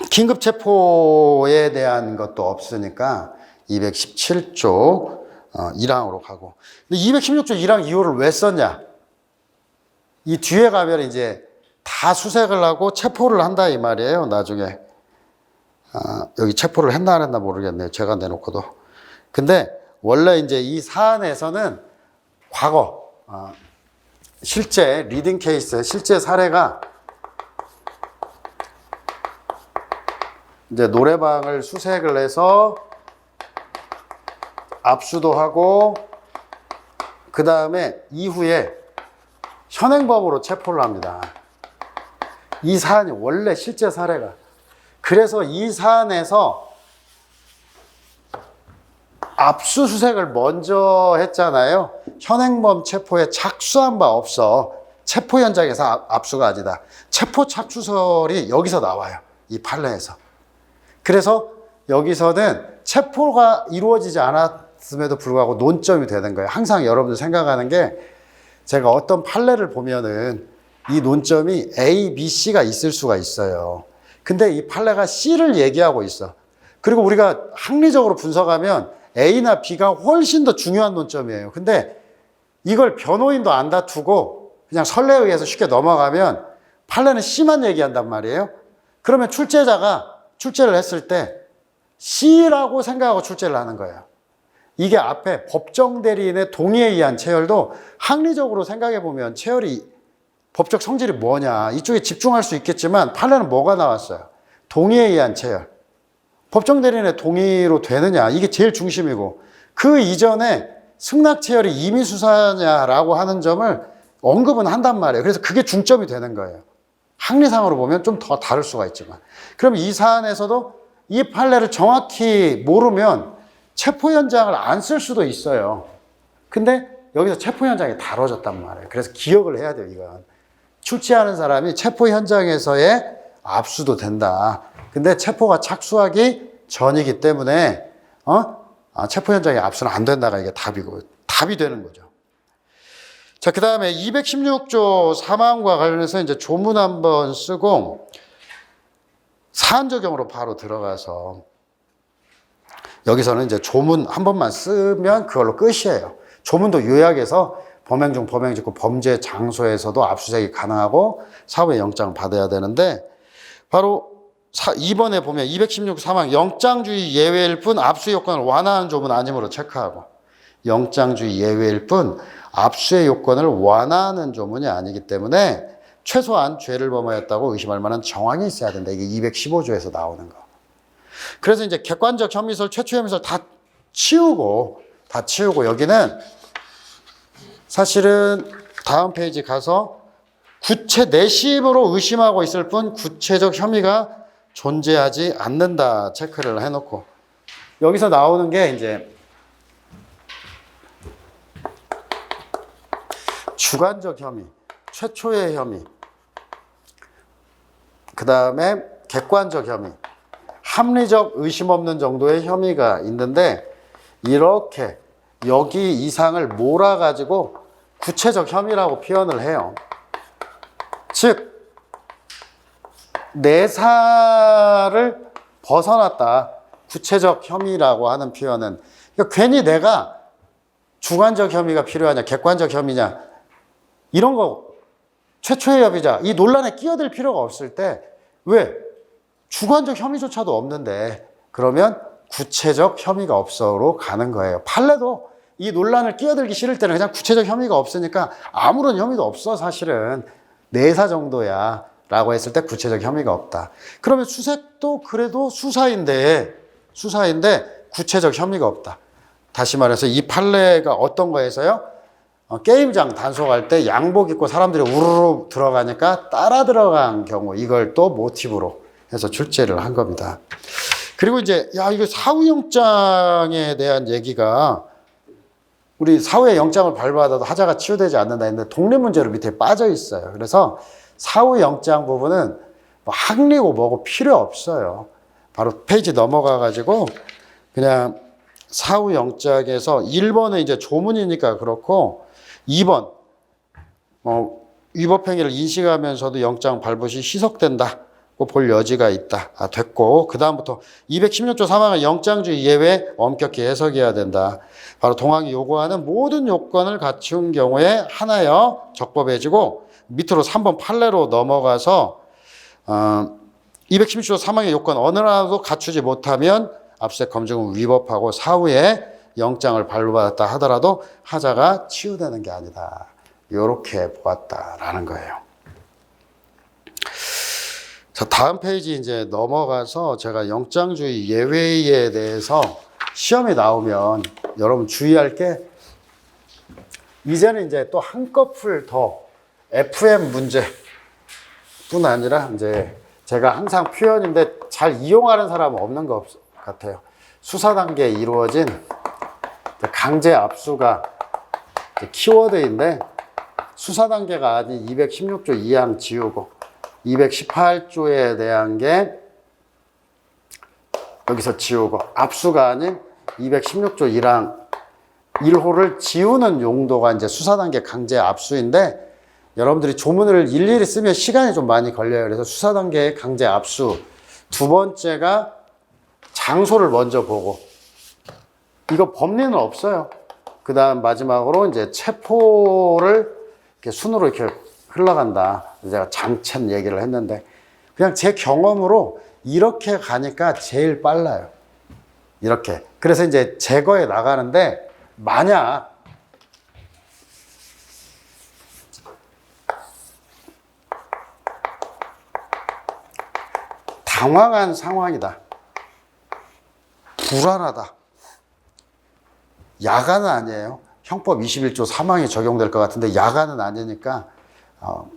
긴급 체포에 대한 것도 없으니까 217조 1항으로 가고. 근데 216조 1항 2호를 왜 썼냐? 이 뒤에 가면 이제 다 수색을 하고 체포를 한다 이 말이에요. 나중에 여기 체포를 했나 안 했나 모르겠네요. 제가 내놓고도. 근데 원래 이제 이 사안에서는 과거 실제 리딩 케이스 실제 사례가 이제 노래방을 수색을 해서 압수도 하고 그 다음에 이후에 현행범으로 체포를 합니다. 이 사안이 원래 실제 사례가. 그래서 이 사안에서 압수수색을 먼저 했잖아요. 현행범 체포에 착수한 바 없어. 체포 현장에서 압수가 아니다. 체포 착수설이 여기서 나와요. 이 판례에서. 그래서 여기서는 체포가 이루어지지 않았음에도 불구하고 논점이 되는 거예요. 항상 여러분들 생각하는 게 제가 어떤 판례를 보면은 이 논점이 A, B, C가 있을 수가 있어요. 근데 이 판례가 C를 얘기하고 있어. 그리고 우리가 합리적으로 분석하면 A나 B가 훨씬 더 중요한 논점이에요. 근데 이걸 변호인도 안 다투고 그냥 설레에 의해서 쉽게 넘어가면 판례는 C만 얘기한단 말이에요. 그러면 출제자가 출제를 했을 때 C라고 생각하고 출제를 하는 거예요. 이게 앞에 법정 대리인의 동의에 의한 체열도 합리적으로 생각해 보면 체열이 법적 성질이 뭐냐 이쪽에 집중할 수 있겠지만 판례는 뭐가 나왔어요? 동의에 의한 체열. 법정 대리인의 동의로 되느냐 이게 제일 중심이고 그 이전에 승낙 체열이 임의 수사냐라고 하는 점을 언급은 한단 말이에요. 그래서 그게 중점이 되는 거예요. 합리상으로 보면 좀 더 다를 수가 있지만 그럼 이 사안에서도 이 판례를 정확히 모르면 체포 현장을 안 쓸 수도 있어요. 근데 여기서 체포 현장이 다뤄졌단 말이에요. 그래서 기억을 해야 돼요. 이건 출제하는 사람이 체포 현장에서의 압수도 된다. 근데 체포가 착수하기 전이기 때문에 체포 현장에 압수는 안 된다가 이게 답이 되는 거죠. 자, 그 다음에 216조 사망과 관련해서 이제 조문 한번 쓰고 사안 적용으로 바로 들어가서 여기서는 이제 조문 한 번만 쓰면 그걸로 끝이에요. 조문도 요약해서 범행 중 범행 직후 범죄 장소에서도 압수수색이 가능하고 사후에 영장을 받아야 되는데 바로 2번에 보면 216 사망 영장주의 예외일 뿐 압수의 요건을 완화한 조문 아니므로 체크하고 영장주의 예외일 뿐 압수의 요건을 완화하는 조문이 아니기 때문에 최소한 죄를 범하였다고 의심할 만한 정황이 있어야 된다. 이게 215조에서 나오는 거. 그래서 이제 객관적 혐의설, 최초 혐의설 다 치우고 여기는 사실은 다음 페이지 가서 구체 내심으로 의심하고 있을 뿐 구체적 혐의가 존재하지 않는다 체크를 해놓고 여기서 나오는 게 이제 주관적 혐의, 최초의 혐의, 그 다음에 객관적 혐의, 합리적 의심 없는 정도의 혐의가 있는데 이렇게 여기 이상을 몰아가지고 구체적 혐의라고 표현을 해요. 즉 내사를 벗어났다. 구체적 혐의라고 하는 표현은 그러니까 괜히 내가 주관적 혐의가 필요하냐 객관적 혐의냐 이런 거 최초의 혐의자 이 논란에 끼어들 필요가 없을 때 왜? 주관적 혐의조차도 없는데 그러면 구체적 혐의가 없어로 가는 거예요. 판례도 이 논란을 끼어들기 싫을 때는 그냥 구체적 혐의가 없으니까 아무런 혐의도 없어 사실은 내사 정도야 라고 했을 때 구체적 혐의가 없다. 그러면 수색도 그래도 수사인데 구체적 혐의가 없다. 다시 말해서 이 판례가 어떤 거에서요? 게임장 단속할 때 양복 입고 사람들이 우르르 들어가니까 따라 들어간 경우, 이걸 또 모티브로 해서 출제를 한 겁니다. 그리고 이제 이거 사후영장에 대한 얘기가, 우리 사후에 영장을 발부받아도 하자가 치유되지 않는다 했는데 독립문제로 밑에 빠져 있어요. 그래서 사후영장 부분은 뭐 학리고 뭐고 필요 없어요. 바로 페이지 넘어가 가지고 그냥 사후영장에서 1번은 이제 조문이니까 그렇고, 2번 위법행위를 인식하면서도 영장 발부 시 희석된다고 볼 여지가 있다. 됐고, 그 다음부터 216조 3항은 영장주의 예외 엄격히 해석해야 된다. 바로 동항이 요구하는 모든 요건을 갖춘 경우에 하나여 적법해지고, 밑으로 3번 판례로 넘어가서 216조 3항의 요건 어느 하나도 갖추지 못하면 압수수색 검증은 위법하고 사후에 영장을 발부받았다 하더라도 하자가 치유되는 게 아니다. 이렇게 보았다라는 거예요. 자, 다음 페이지 이제 넘어가서 제가 영장주의 예외에 대해서 시험에 나오면 여러분 주의할 게, 이제는 이제 또 한꺼풀 더 FM 문제뿐 아니라, 이제 제가 항상 표현인데 잘 이용하는 사람은 없는 것 같아요. 수사 단계에 이루어진 강제 압수가 키워드인데, 수사 단계가 아닌 216조 2항 지우고 218조에 대한 게 여기서 지우고, 압수가 아닌 216조 1항 1호를 지우는 용도가 이제 수사 단계 강제 압수인데, 여러분들이 조문을 일일이 쓰면 시간이 좀 많이 걸려요. 그래서 수사 단계의 강제 압수, 두 번째가 장소를 먼저 보고, 이거 법리는 없어요. 그 다음 마지막으로 이제 체포를 이렇게 순으로 이렇게 흘러간다. 제가 장첸 얘기를 했는데, 그냥 제 경험으로 이렇게 가니까 제일 빨라요. 이렇게. 그래서 이제 제거해 나가는데, 만약 당황한 상황이다, 불안하다, 야간은 아니에요. 형법 21조 3항이 적용될 것 같은데 야간은 아니니까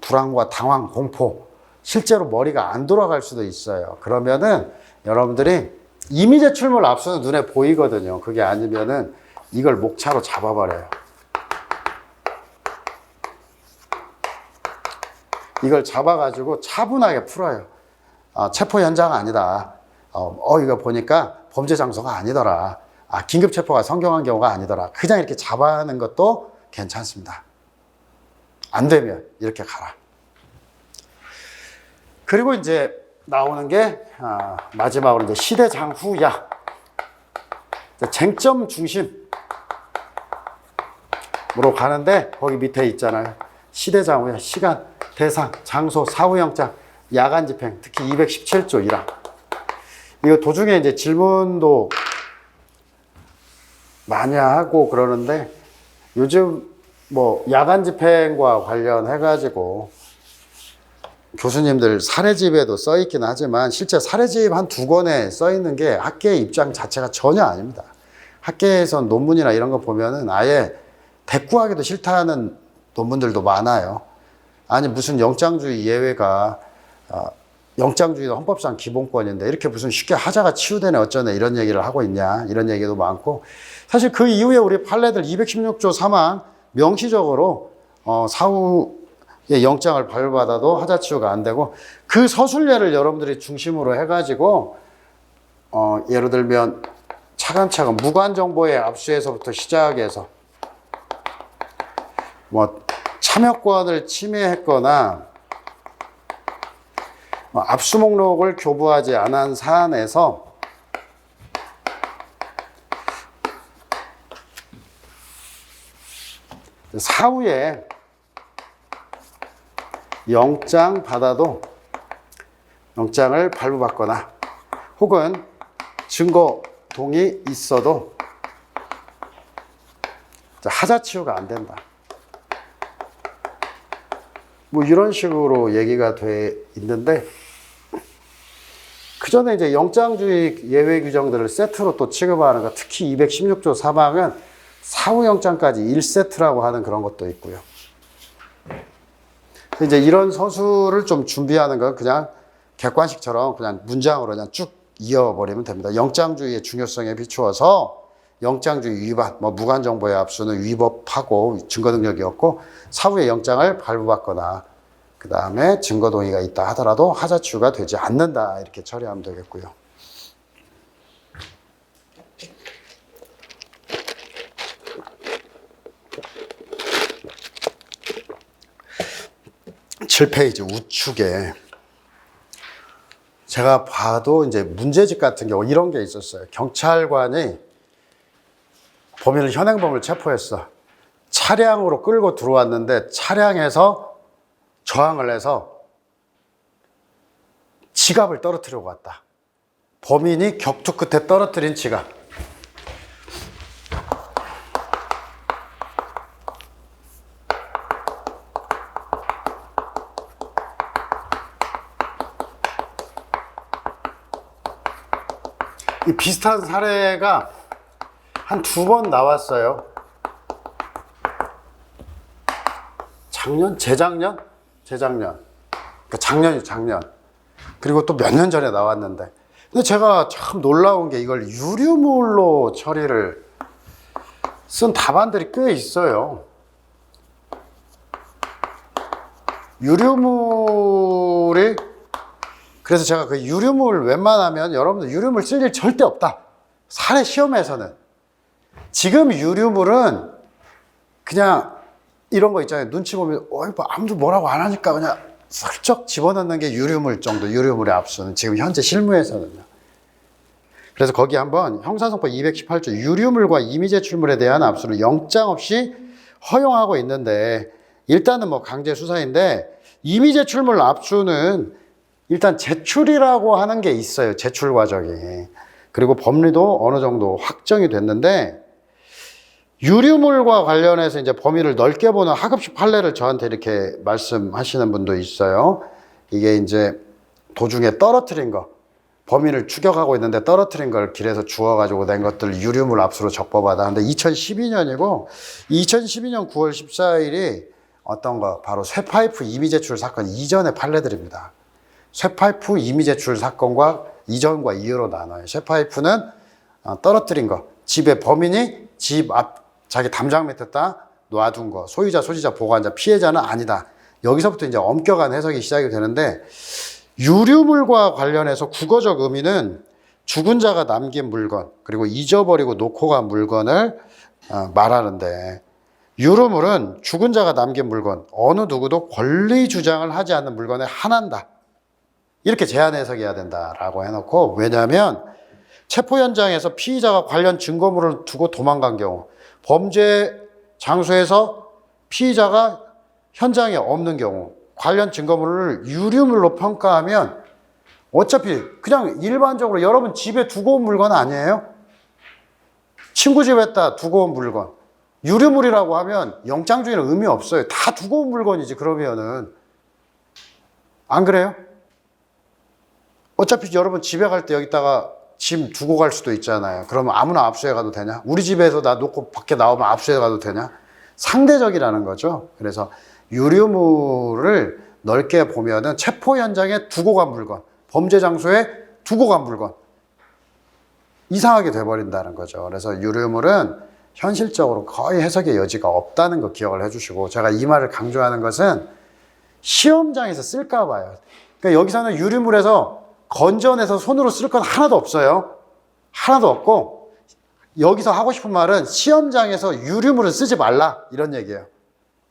불안과 당황, 공포, 실제로 머리가 안 돌아갈 수도 있어요. 그러면은 여러분들이 이미 제출물 압수는 눈에 보이거든요. 그게 아니면은 이걸 목차로 잡아버려요. 이걸 잡아가지고 차분하게 풀어요. 체포 현장 아니다. 이거 보니까 범죄 장소가 아니더라. 긴급 체포가 성경한 경우가 아니더라. 그냥 이렇게 잡아하는 것도 괜찮습니다. 안 되면 이렇게 가라. 그리고 이제 나오는 게 마지막으로 이제 시대장후야. 쟁점 중심으로 가는데, 거기 밑에 있잖아요. 시대장후야. 시간, 대상, 장소, 사후영장, 야간 집행, 특히 217조 1항. 이거 도중에 이제 질문도 많이 하고 그러는데, 요즘 뭐 야간 집행과 관련해가지고 교수님들 사례집에도 써 있긴 하지만, 실제 사례집 한 2권에 써 있는 게 학계의 입장 자체가 전혀 아닙니다. 학계에선 논문이나 이런 거 보면은 아예 대꾸하기도 싫다는 논문들도 많아요. 아니, 무슨 영장주의 예외가, 영장주의는 헌법상 기본권인데 이렇게 무슨 쉽게 하자가 치유되네 어쩌네 이런 얘기를 하고 있냐, 이런 얘기도 많고, 사실 그 이후에 우리 판례들 216조 3항 명시적으로 사후에 영장을 발부받아도 하자 치유가 안 되고, 그 서술례를 여러분들이 중심으로 해가지고 예를 들면 차근차근 무관정보의 압수에서부터 시작해서 뭐 참여권을 침해했거나 압수 목록을 교부하지 않은 사안에서 사후에 영장 받아도 영장을 발부받거나 혹은 증거 동의 있어도 하자 치유가 안 된다. 뭐 이런 식으로 얘기가 돼 있는데, 그 전에 이제 영장주의 예외 규정들을 세트로 또 취급하는 거, 특히 216조 3항은 사후영장까지 1세트라고 하는 그런 것도 있고요. 이제 이런 서술을 좀 준비하는 건 그냥 객관식처럼 그냥 문장으로 그냥 쭉 이어버리면 됩니다. 영장주의의 중요성에 비추어서 영장주의 위반, 뭐 무관정보의 압수는 위법하고 증거 능력이 없고 사후에 영장을 발부받거나 그 다음에 증거 동의가 있다 하더라도 하자치유가 되지 않는다 이렇게 처리하면 되겠고요. (7페이지) 우측에 제가 봐도 이제 문제집 같은 경우 이런 게 있었어요. 경찰관이 범인을 현행범을 체포했어. 차량으로 끌고 들어왔는데 차량에서 저항을 해서 지갑을 떨어뜨리고 갔다. 범인이 격투 끝에 떨어뜨린 지갑. 이 비슷한 사례가 한 2번 나왔어요. 재작년? 그러니까 작년. 그리고 또 몇 년 전에 나왔는데. 근데 제가 참 놀라운 게 이걸 유류물로 처리를 쓴 답안들이 꽤 있어요. 유류물이, 그래서 제가 그 유류물 웬만하면 여러분들 유류물 쓸 일 절대 없다. 사례 시험에서는. 지금 유류물은 그냥 이런 거 있잖아요. 눈치 보면 뭐 아무도 뭐라고 안 하니까 그냥 슬쩍 집어넣는 게 유류물 정도, 유류물의 압수는 지금 현재 실무에서는요. 그래서 거기 한번 형사소법 218조 유류물과 임의제출물에 대한 압수를 영장 없이 허용하고 있는데, 일단은 뭐 강제 수사인데 임의제출물 압수는 일단 제출이라고 하는 게 있어요. 제출 과정이. 그리고 법리도 어느 정도 확정이 됐는데, 유류물과 관련해서 이제 범위를 넓게 보는 하급식 판례를 저한테 이렇게 말씀하시는 분도 있어요. 이게 이제 도중에 떨어뜨린 거, 범인을 추격하고 있는데 떨어뜨린 걸 길에서 주워가지고 낸 것들 유류물 압수로 적법하다. 근데 2012년이고 2012년 9월 14일이 어떤 거, 바로 쇠파이프 임의제출 사건 이전의 판례들입니다. 쇠파이프 임의제출 사건과 이전과 이후로 나눠요. 쇠파이프는 떨어뜨린 거, 집에 범인이 집 앞 자기 담장 밑에다 놔둔 거, 소유자, 소지자, 보관자, 피해자는 아니다. 여기서부터 이제 엄격한 해석이 시작이 되는데, 유류물과 관련해서 국어적 의미는 죽은 자가 남긴 물건, 그리고 잊어버리고 놓고 간 물건을 말하는데, 유류물은 죽은 자가 남긴 물건, 어느 누구도 권리 주장을 하지 않는 물건에 한한다. 이렇게 제한 해석해야 된다라고 해놓고, 왜냐하면 체포 현장에서 피의자가 관련 증거물을 두고 도망간 경우, 범죄 장소에서 피의자가 현장에 없는 경우, 관련 증거물을 유류물로 평가하면 어차피 그냥 일반적으로 여러분 집에 두고 온 물건 아니에요? 친구 집에다 두고 온 물건. 유류물이라고 하면 영장주의는 의미 없어요. 다 두고 온 물건이지, 그러면은. 안 그래요? 어차피 여러분 집에 갈 때 여기다가 짐 두고 갈 수도 있잖아요. 그러면 아무나 압수해 가도 되냐? 우리 집에서 나 놓고 밖에 나오면 압수해 가도 되냐? 상대적이라는 거죠. 그래서 유류물을 넓게 보면은 체포 현장에 두고 간 물건, 범죄 장소에 두고 간 물건, 이상하게 돼버린다는 거죠. 그래서 유류물은 현실적으로 거의 해석의 여지가 없다는 거 기억을 해주시고, 제가 이 말을 강조하는 것은 시험장에서 쓸까 봐요. 그러니까 여기서는 유류물에서 건져내서 손으로 쓸 건 하나도 없어요. 하나도 없고, 여기서 하고 싶은 말은 시험장에서 유류물은 쓰지 말라, 이런 얘기예요.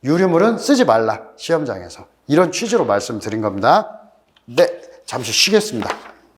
유류물은 쓰지 말라, 시험장에서. 이런 취지로 말씀드린 겁니다. 네, 잠시 쉬겠습니다.